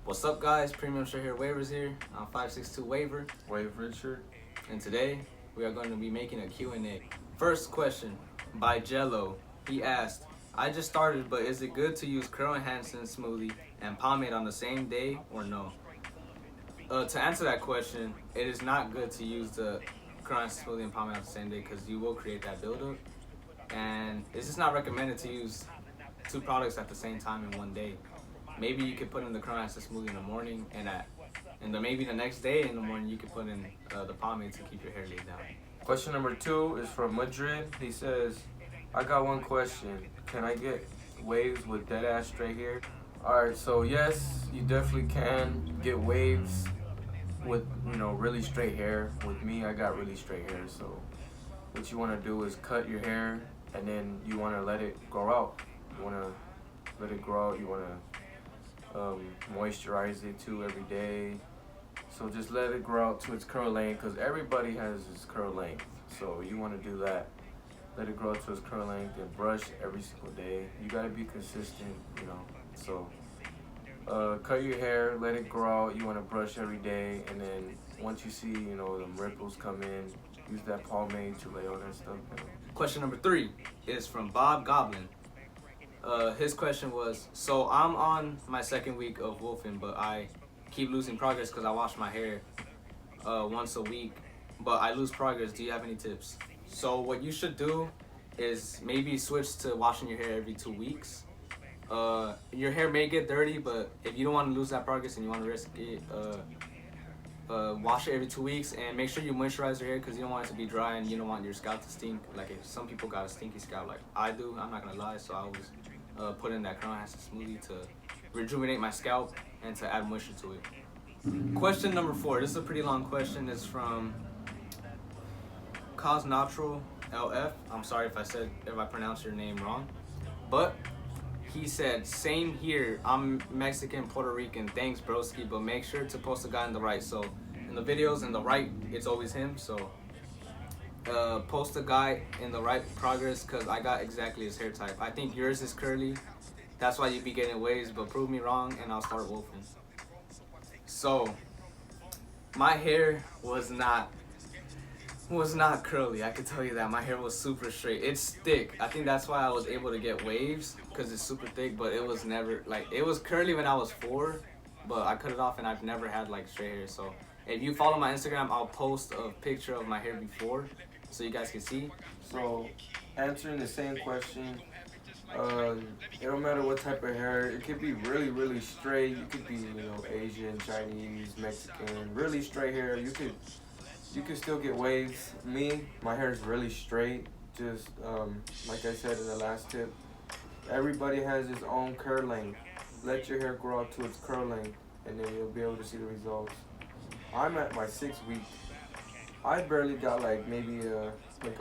What's up, guys? Premium Straight Hair Waivers here. I'm 562 Waiver, Wave Richard. and today we are going to be making a Q&A. First question by Jello. He asked, I just started, but is it good to use curl enhancing smoothie and pomade on the same day or no? To answer that question, it is not good to use the curl enhancing smoothie and pomade on the same day because you will create that buildup. And it's just not recommended to use two products at the same time in one day. Maybe you could put in the curl enhancing smoothie in the morning, and then maybe the next day in the morning you could put in the pomade to keep your hair laid down. Question number 2 is from Madrid. He says, I got one question. Can I get waves with dead ass straight hair? Alright, so yes, you definitely can get waves with, really straight hair. With me, I got really straight hair. So what you want to do is cut your hair and then you want to let it grow out. You want to let it grow out. You want to moisturize it too every day. So just let it grow out to its curl length because everybody has its curl length. So you want to do that. Let it grow to its curl length and brush every single day. You got to be consistent, So cut your hair, let it grow out. You want to brush every day. And then once you see, the ripples come in, use that pomade to lay all that stuff down. Question number 3 is from Bob Goblin. His question was, so I'm on my second week of wolfing, but I keep losing progress because I wash my hair once a week, but I lose progress. Do you have any tips? So what you should do is maybe switch to washing your hair every 2 weeks. Your hair may get dirty, but if you don't want to lose that progress and you want to risk it, wash it every 2 weeks and make sure you moisturize your hair because you don't want it to be dry and you don't want your scalp to stink. Like if some people got a stinky scalp like I do, I'm not gonna lie, so I always put in that curl enhancing smoothie to rejuvenate my scalp and to add moisture to it. Question number 4. This is a pretty long question. It's from Cosnatural LF. I'm sorry if I pronounced your name wrong, but he said, same here. I'm Mexican, Puerto Rican. Thanks, broski. But make sure to post the guy on the right. So in the videos in the right, it's always him. So post the guy in the right progress because I got exactly his hair type. I think yours is curly. That's why you be getting waves. But prove me wrong and I'll start wolfing. So my hair was not curly. I can tell you that. My hair was super straight. It's thick. I think that's why I was able to get waves because it's super thick, but it was never it was curly when I was 4, but I cut it off and I've never had straight hair. So if you follow my Instagram, I'll post a picture of my hair before so you guys can see. So answering the same question, it don't matter what type of hair. It could be really, really straight. You could be, Asian, Chinese, Mexican, really straight hair. You can still get waves. My hair is really straight. Just like I said in the last tip, everybody has his own curl length. Let your hair grow out to its curl length, and then you'll be able to see the results. I'm at my 6th week. I barely got maybe a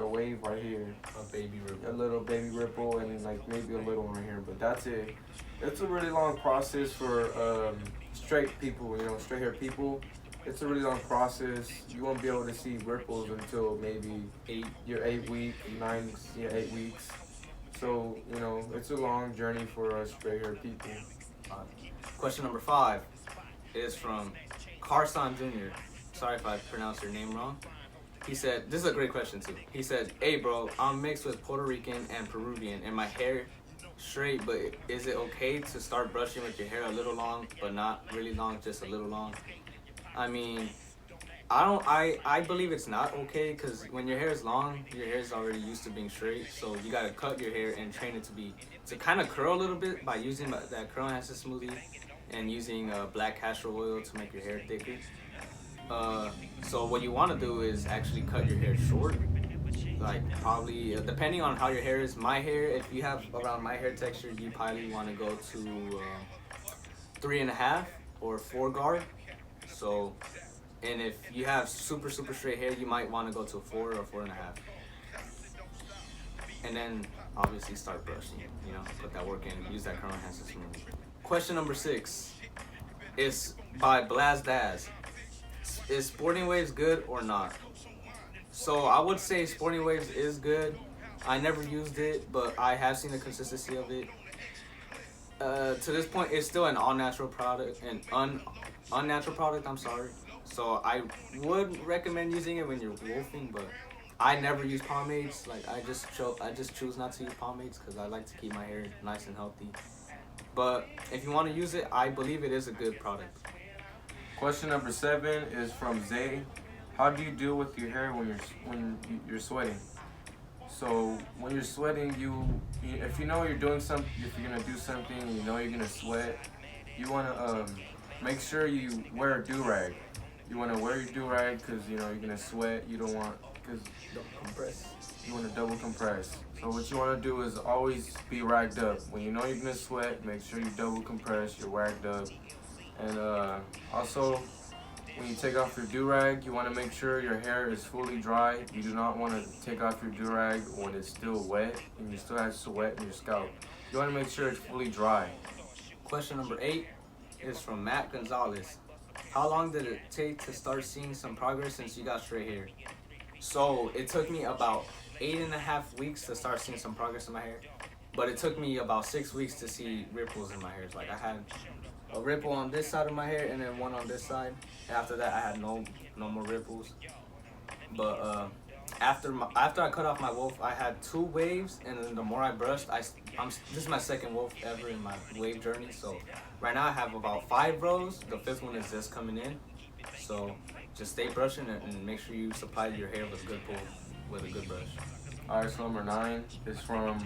wave right here, A baby ripple. a little baby ripple, and maybe a little right here. But that's it. It's a really long process for straight people. Straight hair people. It's a really long process. You won't be able to see ripples until maybe 8. your 8 week, 8 weeks. So, it's a long journey for us straight hair people. Question number 5 is from Carson Jr. Sorry if I pronounced your name wrong. He said, this is a great question too. He said, hey bro, I'm mixed with Puerto Rican and Peruvian and my hair straight, but is it okay to start brushing with your hair a little long, but not really long, just a little long? I mean, I believe it's not okay because when your hair is long, your hair is already used to being straight. So you gotta cut your hair and train it to kind of curl a little bit by using that curl enhancer smoothie and using black castor oil to make your hair thicker. So what you want to do is actually cut your hair short. Probably depending on how your hair is. My hair, if you have around my hair texture, you probably want to go to 3.5 or 4 guard. So, and if you have super straight hair, you might want to go to 4 or 4.5. And then obviously start brushing. Put that work in. Use that curl enhancer smoothie. Question number 6 is by Blazdaz. Is Sporting Waves good or not? So I would say Sporting Waves is good. I never used it, but I have seen the consistency of it. To this point, it's still an all natural product, unnatural product. I'm sorry. So I would recommend using it when you're wolfing, but I never use pomades. Like I just choose not to use pomades because I like to keep my hair nice and healthy. But if you want to use it, I believe it is a good product. Question number 7 is from Zay. How do you deal with your hair when you're sweating? So when you're sweating, if you know you're doing something, if you're gonna do something, you know you're gonna sweat, you wanna make sure you wear a do rag. You wanna wear your do rag because you know you're gonna sweat. You don't want because Don't compress. you wanna double compress. So what you wanna do is always be ragged up. When you know you're gonna sweat, make sure you double compress. You're ragged up, and also when you take off your do-rag, you want to make sure your hair is fully dry. You do not want to take off your do-rag when it's still wet and you still have sweat in your scalp. You want to make sure it's fully dry. Question number 8 is from Matt Gonzalez. How long did it take to start seeing some progress since you got straight hair? So it took me about 8.5 weeks to start seeing some progress in my hair, but it took me about 6 weeks to see ripples in my hair. Like I had a ripple on this side of my hair and then one on this side. After that, I had no more ripples. But after I cut off my wolf, I had 2 waves, and then the more I brushed, this is my second wolf ever in my wave journey. So right now I have about 5 rows. The 5th one is just coming in. So just stay brushing and make sure you supply your hair with a good pull with a good brush. Alright, so number 9 is from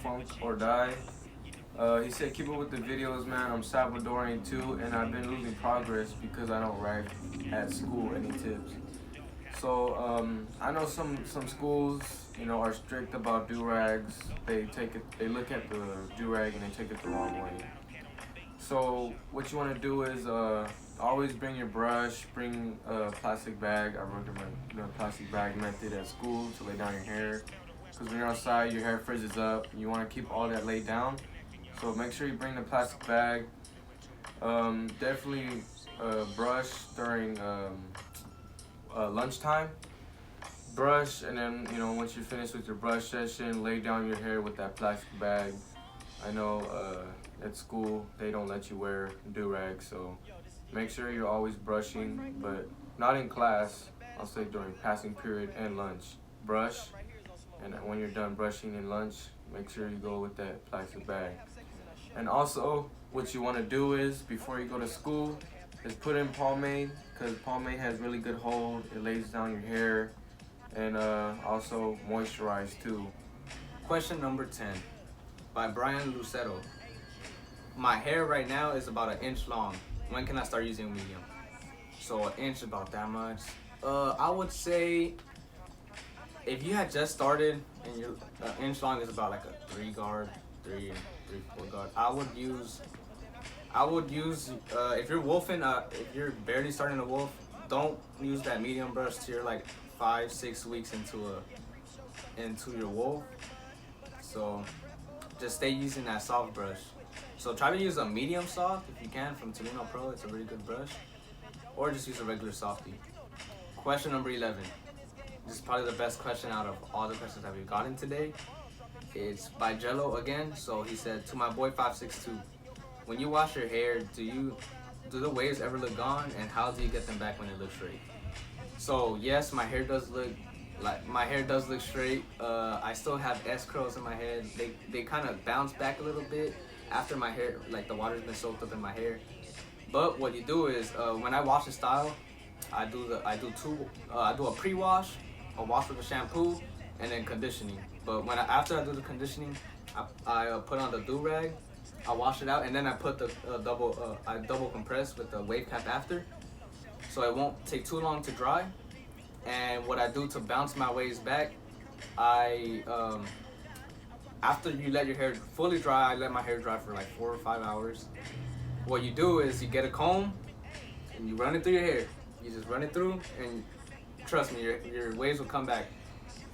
Funk or Die. He said, keep up with the videos, man. I'm Salvadorian too, and I've been losing progress because I don't rag at school. Any tips? So I know some schools, you know, are strict about do-rags. They look at the do-rag and they take it the wrong way. So what you want to do is always bring your brush, bring a plastic bag. I recommend the plastic bag method at school to lay down your hair. Because when you're outside, your hair frizzes up. You want to keep all that laid down. So make sure you bring the plastic bag. Definitely brush during lunchtime. Brush, and then once you're finished with your brush session, lay down your hair with that plastic bag. I know at school they don't let you wear do-rag, so make sure you're always brushing, but not in class. I'll say during passing period and lunch. Brush, and when you're done brushing in lunch, make sure you go with that plastic bag. And also, what you want to do is, before you go to school, is put in pomade, because pomade has really good hold. It lays down your hair, and also moisturize too. Question number 10 by Brian Lucero. My hair right now is about 1 inch long. When can I start using medium? So 1 inch, about that much. I would say if you had just started and your 1 inch long is about like a 3 guard, 3 4 guard. I would use if you're wolfing, if you're barely starting to wolf, don't use that medium brush till you're like 5-6 weeks into your wolf. So just stay using that soft brush. So try to use a medium soft if you can from Torino Pro. It's a really good brush. Or just use a regular softie. Question number 11. This is probably the best question out of all the questions that we've gotten today. It's by Jello again. So he said, to my boy 562, when you wash your hair, do the waves ever look gone, and how do you get them back when it looks straight? So yes, my hair does look straight. I still have S curls in my head. They kind of bounce back a little bit after my hair, like the water's been soaked up in my hair. But what you do is when I wash the style, I do a pre-wash, a wash with a shampoo, and then conditioning. But after I do the conditioning, I put on the do-rag, I wash it out, and then I put the double compress with the wave cap after, so it won't take too long to dry. And what I do to bounce my waves back, after you let your hair fully dry, I let my hair dry for like 4 or 5 hours. What you do is you get a comb and you run it through your hair. You just run it through, and trust me, your waves will come back.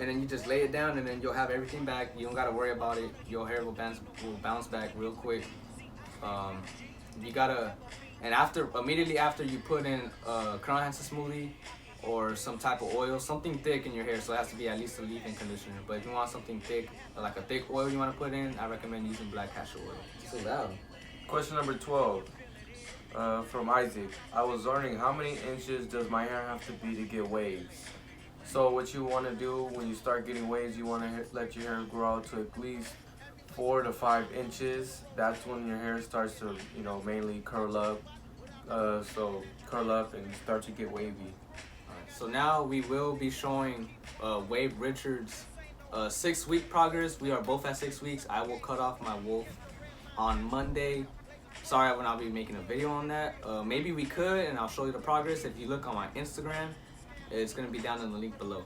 And then you just lay it down, and then you'll have everything back. You don't gotta worry about it. Your hair will bounce back real quick. And immediately after you put in Crown Hansen smoothie or some type of oil, something thick in your hair. So it has to be at least a leave-in conditioner. But if you want something thick, like a thick oil you want to put in, I recommend using black castor oil. So loud. Question number 12 from Isaac. I was wondering, how many inches does my hair have to be to get waves? So what you want to do when you start getting waves, you want to let your hair grow out to at least 4 to 5 inches. That's when your hair starts to, mainly curl up. So curl up and start to get wavy. So now we will be showing Wave Richards' 6-week progress. We are both at 6 weeks. I will cut off my wolf on Monday. Sorry I will not be making a video on that. Maybe we could, and I'll show you the progress. If you look on my Instagram, it's going to be down in the link below.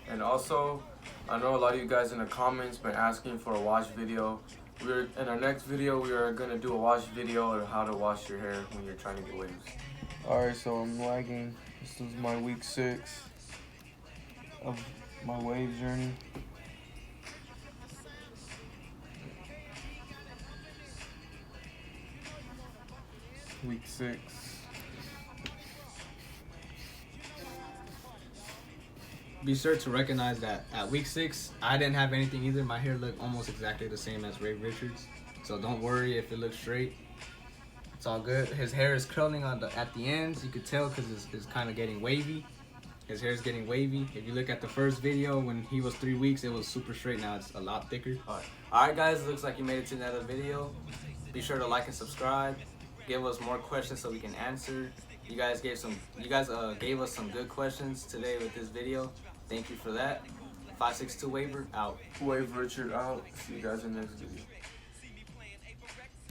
And also, I know a lot of you guys in the comments been asking for a wash video. In our next video, we are going to do a wash video on how to wash your hair when you're trying to get waves. Alright, so I'm lagging. This is my week 6 of my wave journey. Week 6. Be sure to recognize that at week 6, I didn't have anything either. My hair looked almost exactly the same as Wave Richards. So don't worry if it looks straight. It's all good. His hair is curling at the ends. You could tell because it's kind of getting wavy. His hair is getting wavy. If you look at the first video when he was 3 weeks, it was super straight. Now it's a lot thicker. Alright guys, it looks like you made it to another video. Be sure to like and subscribe. Give us more questions so we can answer. You guys gave us some good questions today with this video. Thank you for that. 562 Waver out. Wave Richard out. See you guys in the next video.